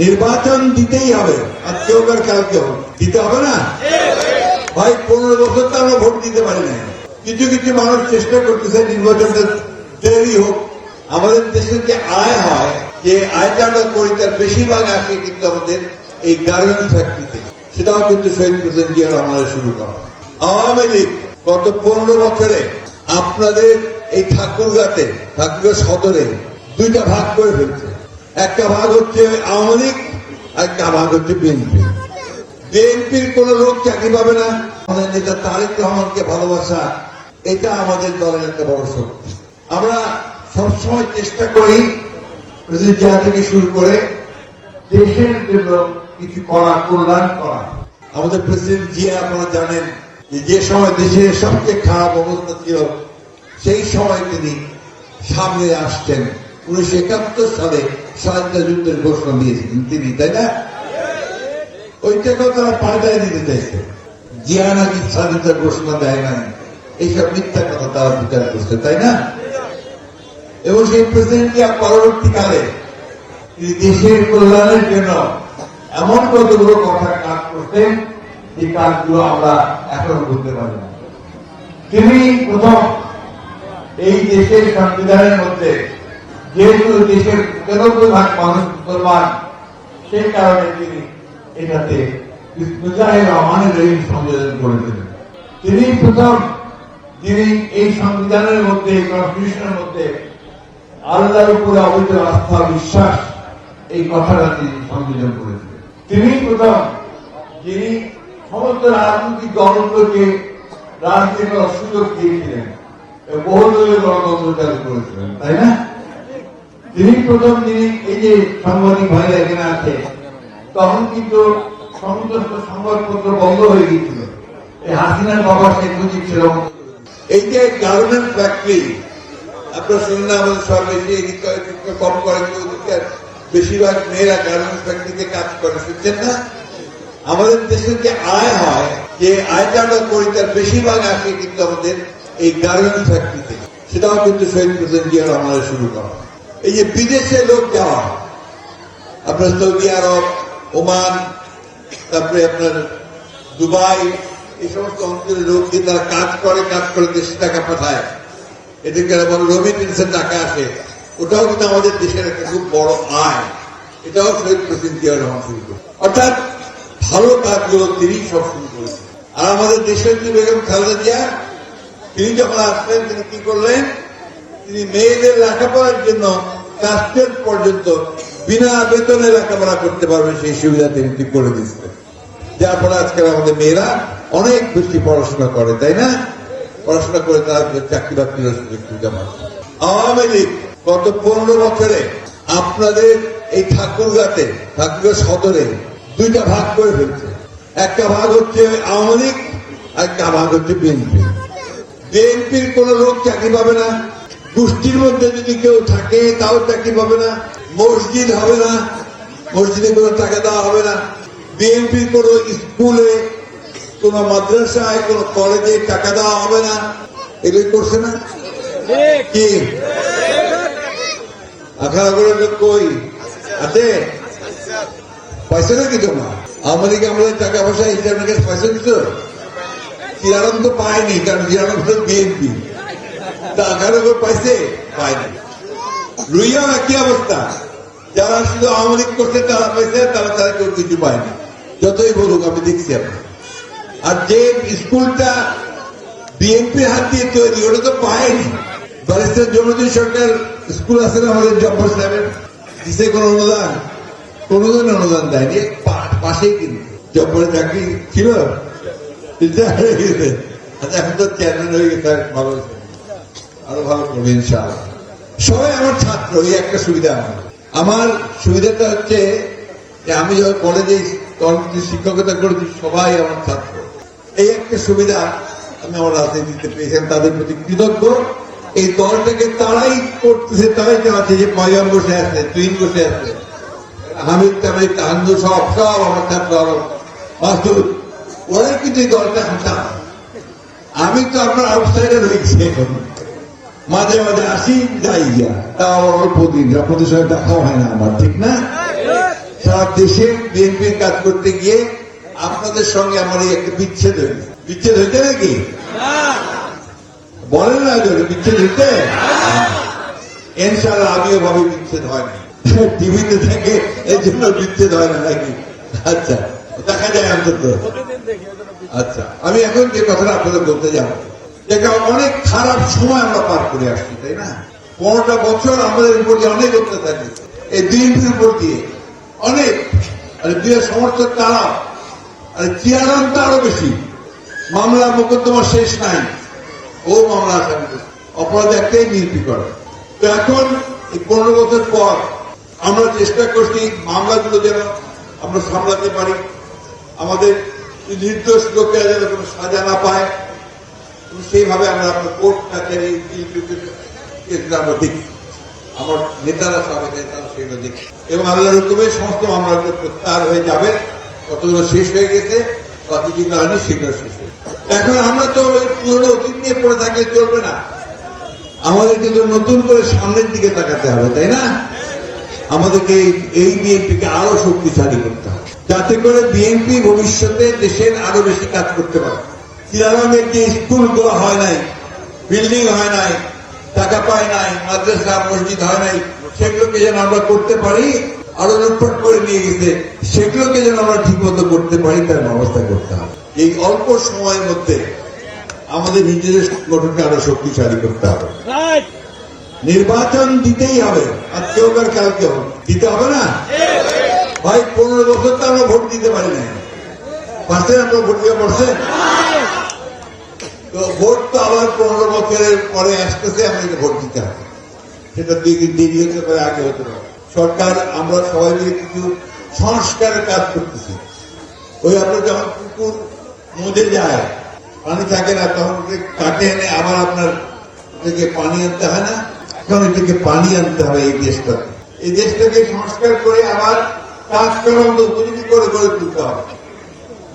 নির্বাচন দিতেই হবে, আজকে হোক আর কালকে হোক, দিতে হবে না ভাই। 15 বছর তো আমরা ভোট দিতে পারি না। কিছু কিছু মানুষ চেষ্টা করতেছে নির্বাচনটা দেরি হোক। আমাদের দেশের যে আয় হয়, যে আয়টা আমরা করি তার বেশিরভাগ আসে কিন্তু আমাদের এই গার্মেন্টস ফ্যাক্টরি থেকে। সেটাও কিন্তু শহীদ প্রেসিডেন্ট জিয়া রহমানের শুরু করা। আওয়ামী লীগ গত 15 বছরে আপনাদের এই ঠাকুরগাঁতে, ঠাকুরগাঁ সদরে 2টা ভাগ করে ফেলছে। একটা ভাগ হচ্ছে আওয়ামী লীগ, একটা ভাগ হচ্ছে বিএনপি। বিএনপির কোন লোক চাকরি পাবে না। আমাদের নেতা তারেক রহমানকে ভালোবাসা, এটা আমাদের দলের একটা বড় শক্তি। আমরা সবসময় চেষ্টা করি প্রেসিডেন্ট জিয়া থেকে শুরু করে দেশের জন্য কিছু করা, কল্যাণ করা। আমাদের প্রেসিডেন্ট জিয়া আপনারা জানেন যে সময় দেশের সবচেয়ে খারাপ অবস্থা ছিল, সেই সময় তিনি সামনে আসছেন। 1971 সালে স্বাধীনতা যুদ্ধের ঘোষণা দিয়েছিলেন তিনি, তাই না? ওইটাকেও তারা পাল্টায় দিতে চাইছে। জিয়া নাকি স্বাধীনতার ঘোষণা দেয় নাই, এইসব মিথ্যা কথা তারা প্রচার করছে, তাই না? এবং সেই প্রেসিডেন্ট জিয়া পরবর্তীকালে তিনি দেশের কল্যাণের জন্য এমন কতগুলো কথা কাজ করতেন, এই কাজগুলো আমরা এখনো করতে পারি না। তিনি প্রথম এই দেশের সংবিধানের মধ্যে, যেহেতু দেশের 93% মানুষ মুসলমান, সেই কারণে তিনি এটাতে বিসমিল্লাহির রহমানির রহিম সংযোজন করেছিলেন। তিনি প্রথম যিনি এই সংবিধানের মধ্যে, কনস্টিটিউশনের মধ্যে আল্লাহর উপরে অবৈধ আস্থা বিশ্বাস, এই কথাটা তিনি সংযোজন করেছিলেন। তিনি প্রথম যিনি সমস্ত রাজনৈতিক দলগুলোকে রাজনীতি করার সুযোগ দিয়েছিলেন, বহুদলীয় গণতন্ত্র চালু করেছিলেন, তাই না? তিনি প্রথম যিনি, এই যে সাংবাদিক ভাইরা এখানে আছে, তখন কিন্তু সমস্ত সংবাদপত্র বন্ধ হয়ে গিয়েছিল। এই হাসিনার বাবা শেখ মুজিব ছিল। এই যে গার্মেন্টস ফ্যাক্টরি আপনার শুনলে আমাদের সব বেশি কম করে, বেশিরভাগ মেয়েরা গার্মেন্টস ফ্যাক্টরিতে কাজ করে, শুনছেন না? আমাদের দেশের যে আয় হয়, যে আয়টা আমরা করি তার বেশিরভাগ আসে কিন্তু আমাদের এই গার্মেন্টস ফ্যাক্টরি থেকে। সেটাও কিন্তু শহীদ প্রেসিডেন্ট জিয়া রহমানের শুরু করা। এই যে বিদেশে লোক যাওয়া, আপনার সৌদি আরব, ওমান, তারপরে আপনার দুবাই, এই সমস্ত অঞ্চলের লোক যে তারা কাজ করে দেশে টাকা পাঠায়, এদেরকে বড় রেমিটেন্সের টাকা আসে, ওটাও কিন্তু আমাদের দেশের একটা খুব বড় আয়। এটাও শহীদ প্রেসিডেন্ট জিয়া রহমান শুরু করে। অর্থাৎ ভালো কাজগুলো তিনি সব শুরু করেছেন। আর আমাদের দেশের যে বেগম খালেদা জিয়া, তিনি যখন আসলেন তিনি কি করলেন? তিনি মেয়েদের লেখাপড়ার জন্য ক্লাস 10 পর্যন্ত বিনা বেতনে লেখাপড়া করতে পারবেন, সেই সুবিধা তিনি ঠিক করে দিচ্ছেন। যার ফলে আজকাল আমাদের মেয়েরা অনেক বেশি পড়াশোনা করে, তাই না? পড়াশোনা করে তারা চাকরি বাকরির সুযোগ সুবিধা পাচ্ছে। আওয়ামী লীগ গত 15 বছরে আপনাদের এই ঠাকুরগাঁতে, ঠাকুরগাঁ সদরে 2টা ভাগ করে ফেলছে। একটা ভাগ হচ্ছে আওয়ামী লীগ, একটা ভাগ হচ্ছে বিএনপি। বিএনপির কোন লোক চাকরি পাবে না। গোষ্ঠীর মধ্যে যদি কেউ থাকে তাও চাকরি পাবে না। মসজিদ হবে না, মসজিদে কোনো টাকা দেওয়া হবে না। বিএনপির কোন স্কুলে, কোন মাদ্রাসায়, কোন কলেজে টাকা দেওয়া হবে না। এগুলি করছে না কি? আখাড়া করে কই আছে? পয়সা নাকি জমা? আওয়ামী লীগ আমাদের টাকা পয়সা হিসাবে পয়সা দিত। চিরারণ তো পায়নি, কারণ চিরারণ হল বিএনপি। আখাড়া করে পাইছে, পায়নি। রুইয়াও একই অবস্থা। যারা শুধু আওয়ামী লীগ করছে তারা পাইছে, তারা কেউ কিছু পায়নি। যতই বলুক, আমি দেখছি আপনার। আর যে স্কুলটা বিএনপির হাত দিয়ে তৈরি, ওটা তো পায়নি। ব্যারিস্টার জমিউদ্দিন সরকার স্কুল আছে না আমাদের জব্বর সাহেবের, দিছে কোন অনুদান? কোনদিন অনুদান দেয়নি। পাশেই কিন্তু জব্বরের চাকরি ছিল, এখন তো চেয়ারম্যান হয়ে গেছে, ভালো হয়েছে, আরো ভালো করবে ইনশাআল্লাহ। সবাই আমার ছাত্র, এই একটা সুবিধা। আমার সুবিধাটা হচ্ছে যে আমি যখন কলেজে শিক্ষকতা করেছি, সবাই আমার ছাত্র। এই একটা সুবিধা আমি আমার রাজনীতিতে পেয়েছেন, তাদের প্রতি কৃতজ্ঞ। এই দলটাকে তারাই করতেছে, তারাই চালাচ্ছে। যে ময়দান বসে আছে, তুইন বসে আছে, হামিদ তামিদ তাহান্দু, সব আমার ছাত্র, মাসুদ, ওরাই কিন্তু এই দলটা হাঁটা। আমি তো আপনার আউটসাইডে রয়েছি এখন, মাঝে মাঝে আসি যাই গিয়া, তা অল্প দিন, আপনাদের সঙ্গে দেখাও হয় না আমার, ঠিক না? সারা দেশে বিএনপির কাজ করতে গিয়ে আপনাদের সঙ্গে আমার এই একটা বিচ্ছেদ হয়েছে। বিচ্ছেদ হইতে নাকি বলেন না, বিচ্ছেদ হইতে ইনশাআল্লাহ আমিও ভাবি বিচ্ছেদ হয় না, টিভিতে থেকে এই জন্য বিচ্ছেদ হয় না নাকি? আচ্ছা, দেখা যায় অন্তত। আচ্ছা, আমি এখন যে কথাটা আপনাদের বলতে যাবো, যেটা অনেক খারাপ সময় আমরা পার করে আসছি, তাই না? 15টা বছর আমাদের উপর দিয়ে অনেক অত্যাচার দিচ্ছে, এই বিএনপির উপর দিয়ে অনেক, আর বিয়ের সমর্থক তারা, আর চেয়ারম্যান তো আরো বেশি, মামলা মোকদ্দমা শেষ নাই, ও মামলা আসামি অপরাধ একটাই বিএনপি করে। তো এখন এই 15 বছর পর আমরা চেষ্টা করছি মামলাগুলো যেন আমরা সামলাতে পারি, আমাদের নির্দোষ লোকেরা যেন কোনো সাজা না পায়, সেইভাবে আমরা আপনার কোর্ট কাছারি আমরা দেখি, আমার নেতারা সবাই নেতারা সেগুলো দেখি, এবং আল্লাহর হুকুমে সমস্ত মামলাগুলো প্রত্যাহার হয়ে যাবে। কতগুলো শেষ হয়ে গেছে, কত যেগুলো হয়নি সেগুলো শেষ হয়ে গেছে। এখন আমরা তো পুরোনো অতীত নিয়ে পড়ে থাকলে চলবে না, আমাদের কিন্তু নতুন করে সামনের দিকে তাকাতে হবে, তাই না? আমাদেরকে এই বিএনপিকে আরো শক্তিশালী করতে হবে, যাতে করে বিএনপি ভবিষ্যতে দেশের আরো বেশি কাজ করতে পারে। চিরাগঞ্জের যে স্কুলগুলো হয় নাই, বিল্ডিং হয় নাই, টাকা পায় নাই, মাদ্রাসা মসজিদ হয় নাই, সেগুলোকে যেন আমরা করতে পারি, আরো লুটপাট করে নিয়ে গেছে, সেগুলোকে যেন আমরা ঠিক মতো করতে পারি, তার ব্যবস্থা করতে হবে। এই অল্প সময়ের মধ্যে আমাদের নিজেদের সংগঠনকে আরো শক্তিশালী করতে হবে। নির্বাচন দিতেই হবে, আজকে হোক আর কালকে হোক, দিতে হবে না ভাই? 15 বছর তো আমরা ভোট দিতে পারি না, পারছেন? আপনার ভোট দিয়ে পড়ছেন তো? ভোট তো আবার 15 বছরের পরে আসতেছে, আমাদেরকে ভোট দিতে হবে। সেটা 2 দিন দেরি হতে পারে, আগে হতে পারে। সরকার আমরা সবাই মিলে কিছু সংস্কারের কাজ করতেছি। ওই আপনার যখন পুকুর মজে যায়, পানি থাকে না, তখন কাটে এনে আবার আপনার থেকে পানি আনতে হয় না? এখন এটাকে পানি আনতে হবে এই দেশটাকে সংস্কার করে আবার কাজ করার মতো উপযোগী করে গড়ে তুলতে হবে।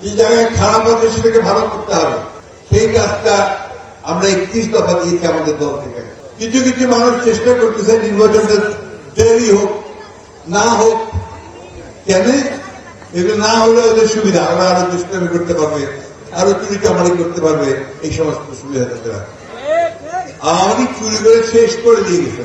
যে জায়গায় খারাপ আছে সেটাকে ভালো করতে হবে। সেই কাজটা আমরা 31 দফা দিয়েছি আমাদের দল থেকে। কিছু কিছু মানুষ চেষ্টা করতেছে নির্বাচনটা দেরি হোক, না হোক। কেন? এগুলো না হলে ওদের সুবিধা, ওরা আরো দুষ্কর্মী করতে পারবে, আরো চুরি চামারি করতে পারবে, এই সমস্ত সুবিধা তারা আওয়ামী লীগ চুরি করে শেষ করে দিয়ে গেছে।